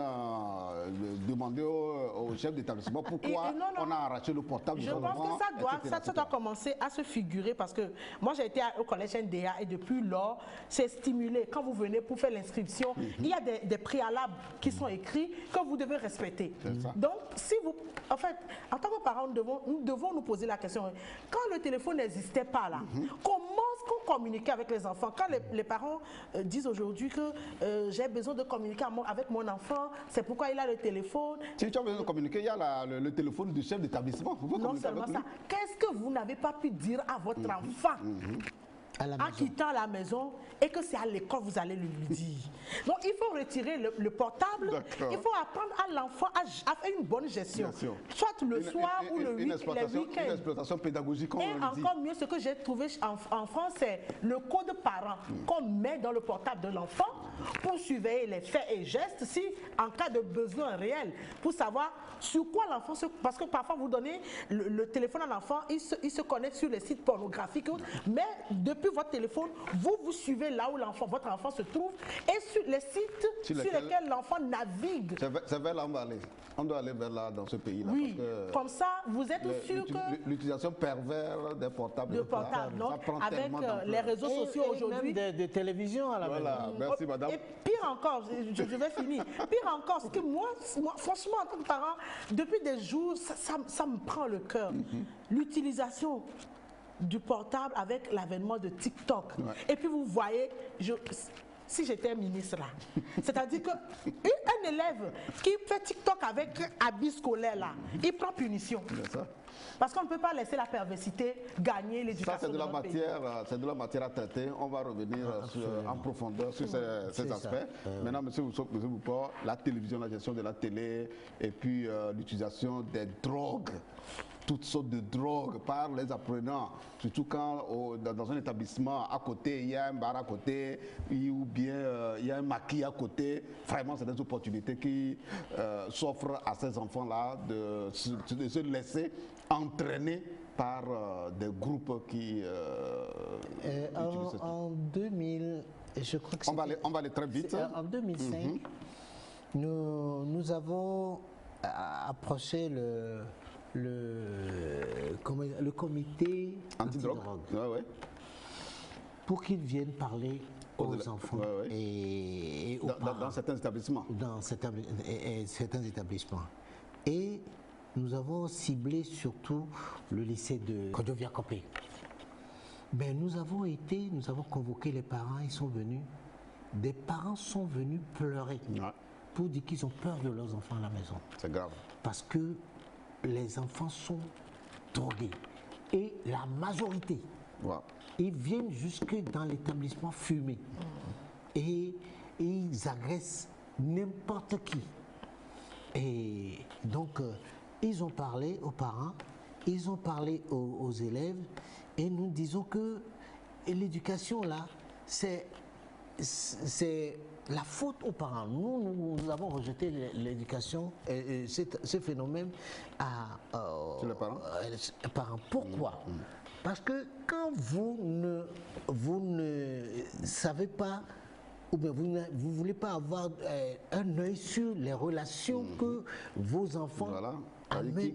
demander au chef d'établissement pourquoi on a arraché le portable. Je pense que ça doit commencer à se figurer parce que moi j'ai été au collège NDA et depuis lors, c'est stimulé. Quand vous venez pour faire l'inscription, il y a des préalables qui sont écrits que vous devez respecter. Donc, si vous, en fait, en tant que parents, nous devons nous poser la question, quand le téléphone n'existait pas là, comment est-ce qu'on communiquait avec les enfants? Quand les parents disent aujourd'hui que j'ai besoin de communiquer avec mon enfant, c'est pourquoi il a le téléphone. Si tu as besoin de communiquer, il y a le téléphone du chef d'établissement. Non seulement ça, qu'est-ce que vous n'avez pas pu dire à votre enfant en quittant la maison et que c'est à l'école que vous allez le lui dire. Donc il faut retirer le portable, il faut apprendre à l'enfant à faire une bonne gestion, soit le soir ou le week-end. Une exploitation pédagogique, comme on le dit. Encore mieux, ce que j'ai trouvé en France, c'est le code parent qu'on met dans le portable de l'enfant pour surveiller les faits et gestes, si en cas de besoin réel, pour savoir sur quoi l'enfant se... Parce que parfois vous donnez le téléphone à l'enfant, il se connecte sur les sites pornographiques, mais depuis votre téléphone, vous suivez là où votre enfant se trouve et sur les sites sur lesquels l'enfant navigue. C'est vers là où on va aller. On doit aller vers là dans ce pays-là. Oui, comme ça, vous êtes sûr que... L'utilisation pervers des portables. Donc, avec les réseaux sociaux aujourd'hui. Des télévisions à la maison. Voilà, merci madame. Et pire encore, je vais finir. Pire encore, c'est que moi, franchement, en tant que parent, depuis des jours, ça me prend le cœur. L'utilisation du portable avec l'avènement de TikTok. Et puis vous voyez, si j'étais ministre là, c'est-à-dire qu'un élève qui fait TikTok avec habit scolaire là, il prend punition. Parce qu'on ne peut pas laisser la perversité gagner l'éducation. Ça, c'est de la matière à traiter. On va revenir en profondeur sur ces aspects. Maintenant, monsieur Boupor, la télévision, la gestion de la télé et puis l'utilisation des drogues. Toutes sortes de drogues par les apprenants, surtout quand dans un établissement à côté, il y a un bar à côté ou bien il y a un maquis à côté. Vraiment, c'est des opportunités qui s'offrent à ces enfants-là de se laisser entraîner par des groupes qui utilisent ce en 2000, je crois que on va aller très vite. En 2005, nous avons approché le comité antidrogue pour qu'ils viennent parler aux enfants et aux parents dans certains établissements. Dans certains établissements. Et nous avons ciblé surtout le lycée de Kodjo-Viakopé. Ben, nous avons convoqué les parents, ils sont venus. Des parents sont venus pleurer pour dire qu'ils ont peur de leurs enfants à la maison. C'est grave. Parce que les enfants sont drogués. Et la majorité ils viennent jusque dans l'établissement fumer. Et ils agressent n'importe qui. Et donc, ils ont parlé aux parents, ils ont parlé aux élèves, et nous disons que l'éducation, là, c'est la faute aux parents. Nous avons rejeté l'éducation, ce phénomène sur les parents. Pourquoi? Parce que quand vous ne savez pas, ou bien vous ne voulez pas avoir un œil sur les relations que vos enfants... Voilà.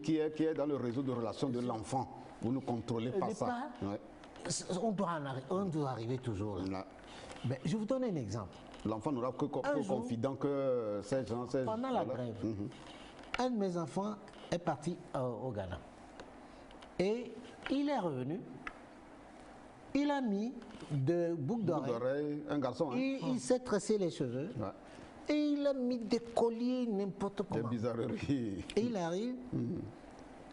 Qui est dans le réseau de relations de l'enfant. Vous ne contrôlez pas ça. Ouais. On doit arriver toujours là. Mais je vous donne un exemple. L'enfant n'aura que confident que 16 ans. Pendant la grève, un de mes enfants est parti au Ghana. Et il est revenu. Il a mis de boucles d'oreilles. Un garçon. Il s'est tressé les cheveux. Ouais. Et il a mis des colliers, n'importe comment. Des bizarreries. Et il arrive,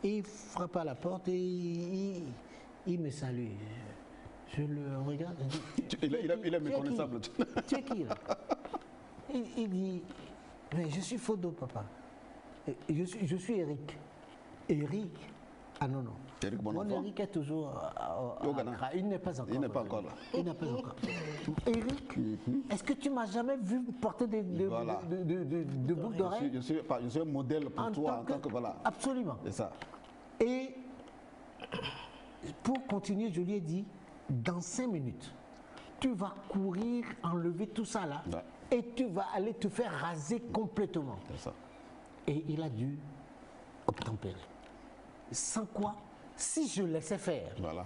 il frappe à la porte et il me salue. Je le regarde. Il est méconnaissable. Tu es qui là? Il dit, mais je suis Fodo, papa. Je suis Eric. Eric? Ah non. Eric, mon Eric est toujours au Ghana. Il n'est pas encore là. Il n'est pas encore. Eric, est-ce que tu m'as jamais vu porter des boucles d'oreilles? Je suis un modèle pour toi en tant que voilà. Absolument. C'est ça. Et pour continuer, je lui ai dit, dans 5 minutes, tu vas courir, enlever tout ça là, et tu vas aller te faire raser complètement. C'est ça. Et il a dû obtempérer. Sans quoi, si je laissais faire, voilà,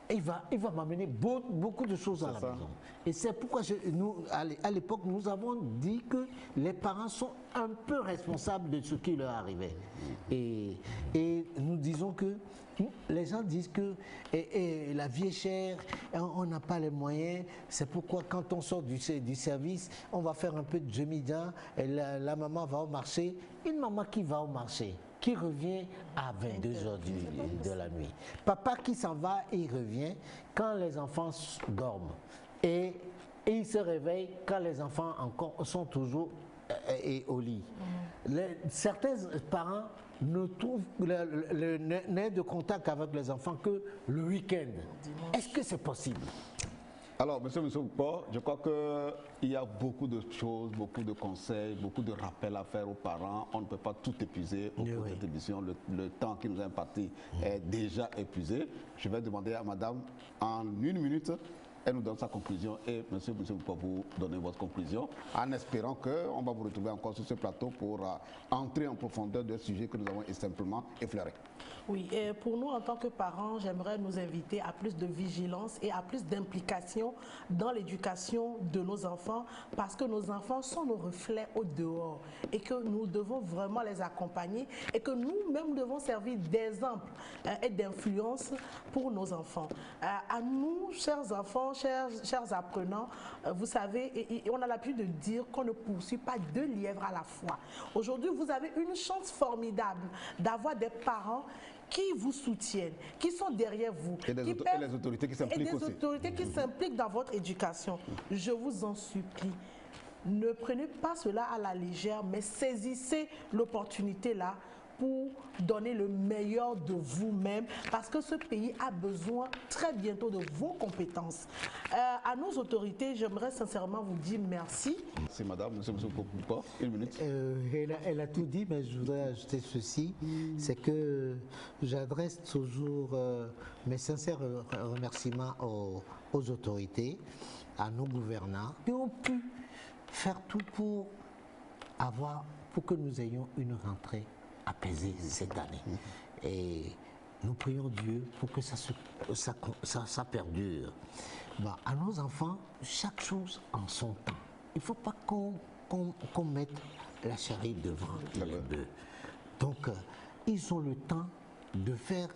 il va m'amener beaucoup de choses à la maison. Et c'est pourquoi à l'époque, nous avons dit que les parents sont un peu responsables de ce qui leur arrivait. Et nous disons que les gens disent que la vie est chère, on n'a pas les moyens. C'est pourquoi quand on sort du service, on va faire un peu de djemida, et la maman va au marché. Une maman qui va au marché, qui revient à 22h de la nuit. Papa qui s'en va et il revient quand les enfants dorment. Et il se réveille quand les enfants sont toujours au lit. Certains parents ne trouvent le nez de contact avec les enfants que le week-end. Est-ce que c'est possible? Alors, monsieur Oukpo, je crois qu'il y a beaucoup de choses, beaucoup de conseils, beaucoup de rappels à faire aux parents. On ne peut pas tout épuiser au cours de cette émission. Le temps qui nous est imparti est déjà épuisé. Je vais demander à madame, en 1 minute, elle nous donne sa conclusion et monsieur Oukpo, vous donnez votre conclusion, en espérant qu'on va vous retrouver encore sur ce plateau pour entrer en profondeur d'un sujet que nous avons simplement effleuré. Oui, et pour nous, en tant que parents, j'aimerais nous inviter à plus de vigilance et à plus d'implication dans l'éducation de nos enfants, parce que nos enfants sont nos reflets au dehors et que nous devons vraiment les accompagner et que nous-mêmes devons servir d'exemple et d'influence pour nos enfants. À nous, chers enfants, chers apprenants, vous savez, on a l'habitude de dire qu'on ne poursuit pas 2 lièvres à la fois. Aujourd'hui, vous avez une chance formidable d'avoir des parents qui vous soutiennent, qui sont derrière vous. Et les autorités qui s'impliquent aussi. Et des autorités qui s'impliquent dans votre éducation. Je vous en supplie, ne prenez pas cela à la légère, mais saisissez l'opportunité là pour donner le meilleur de vous-même, parce que ce pays a besoin très bientôt de vos compétences. À nos autorités, j'aimerais sincèrement vous dire merci. Merci madame, monsieur Oukpo, 1 minute. Elle a tout dit, mais je voudrais ajouter ceci, c'est que j'adresse toujours mes sincères remerciements aux autorités, à nos gouvernants, qui ont pu faire tout pour que nous ayons une rentrée apaisée cette année. Et nous prions Dieu pour que ça perdure. Bon, à nos enfants, chaque chose en son temps. Il ne faut pas qu'on mette la charrue devant les bœufs. Donc, ils ont le temps de faire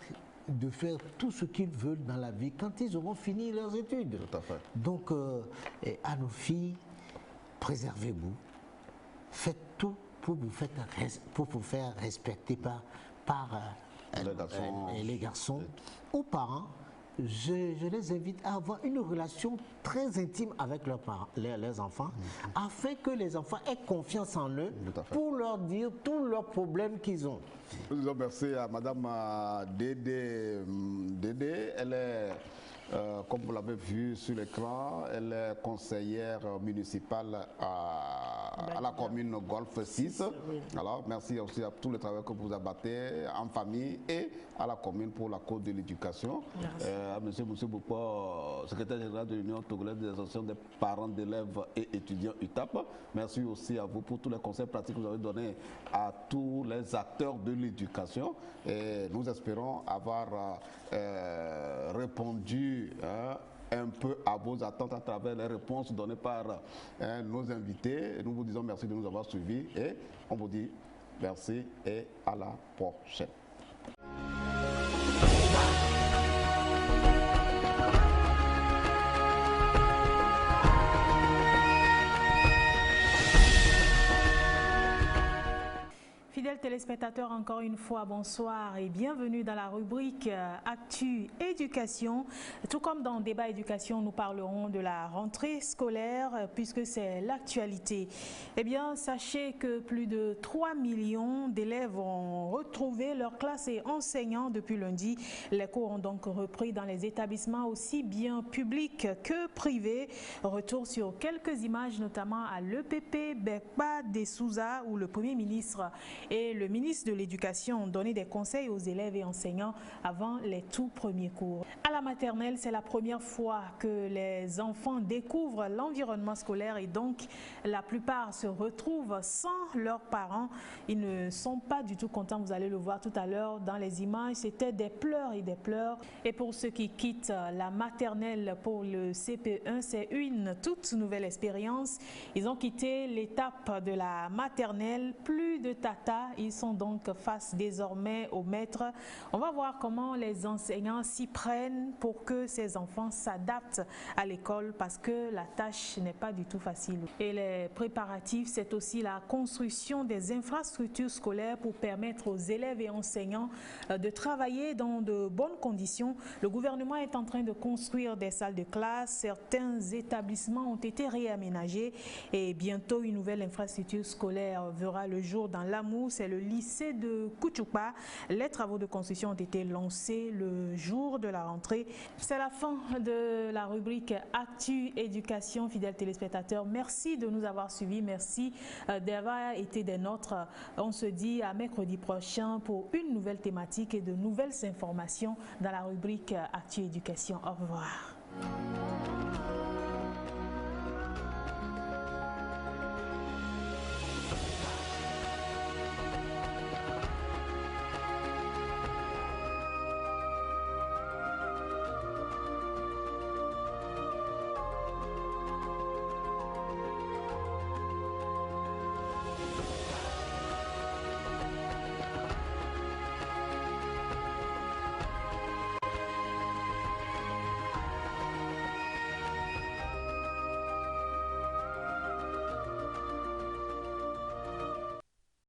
tout ce qu'ils veulent dans la vie quand ils auront fini leurs études. Tout à fait. Donc, à nos filles, préservez-vous. Faites tout pour vous faire respecter par les garçons. Aux parents, je les invite à avoir une relation très intime avec leurs parents, leurs enfants, afin que les enfants aient confiance en eux pour leur dire tous leurs problèmes qu'ils ont. Nous disons merci à Madame Dédé. Elle est, comme vous l'avez vu sur l'écran, elle est conseillère municipale à la commune Golfe 6. Alors, merci aussi à tout le travail que vous abattez en famille et à la commune pour la cause de l'éducation. À M. Moussou Boupa, secrétaire général de l'Union togolaise des associations des parents d'élèves et étudiants UTAP. Merci aussi à vous pour tous les conseils pratiques que vous avez donnés à tous les acteurs de l'éducation. Et nous espérons avoir répondu un peu à vos attentes à travers les réponses données par nos invités. Nous vous disons merci de nous avoir suivis et on vous dit merci et à la prochaine. Fidèles téléspectateurs, encore une fois, bonsoir et bienvenue dans la rubrique Actu Éducation. Tout comme dans Débat Éducation, nous parlerons de la rentrée scolaire puisque c'est l'actualité. Eh bien, sachez que plus de 3 millions d'élèves ont retrouvé leur classe et enseignants depuis lundi. Les cours ont donc repris dans les établissements aussi bien publics que privés. Retour sur quelques images, notamment à l'EPP Bekpa de Souza où le Premier ministre et le ministre de l'Éducation ont donné des conseils aux élèves et enseignants avant les tout premiers cours. À la maternelle, c'est la première fois que les enfants découvrent l'environnement scolaire et donc la plupart se retrouvent sans leurs parents. Ils ne sont pas du tout contents, vous allez le voir tout à l'heure dans les images, c'était des pleurs et des pleurs. Et pour ceux qui quittent la maternelle pour le CP1, c'est une toute nouvelle expérience. Ils ont quitté l'étape de la maternelle, plus de tata. Ils sont donc face désormais au maître. On va voir comment les enseignants s'y prennent pour que ces enfants s'adaptent à l'école parce que la tâche n'est pas du tout facile. Et les préparatifs, c'est aussi la construction des infrastructures scolaires pour permettre aux élèves et enseignants de travailler dans de bonnes conditions. Le gouvernement est en train de construire des salles de classe. Certains établissements ont été réaménagés et bientôt une nouvelle infrastructure scolaire verra le jour dans l'Amou. C'est le lycée de Kouchoupa. Les travaux de construction ont été lancés le jour de la rentrée. C'est la fin de la rubrique Actu Éducation, fidèles téléspectateurs. Merci de nous avoir suivis. Merci d'avoir été des nôtres. On se dit à mercredi prochain pour une nouvelle thématique et de nouvelles informations dans la rubrique Actu Éducation. Au revoir.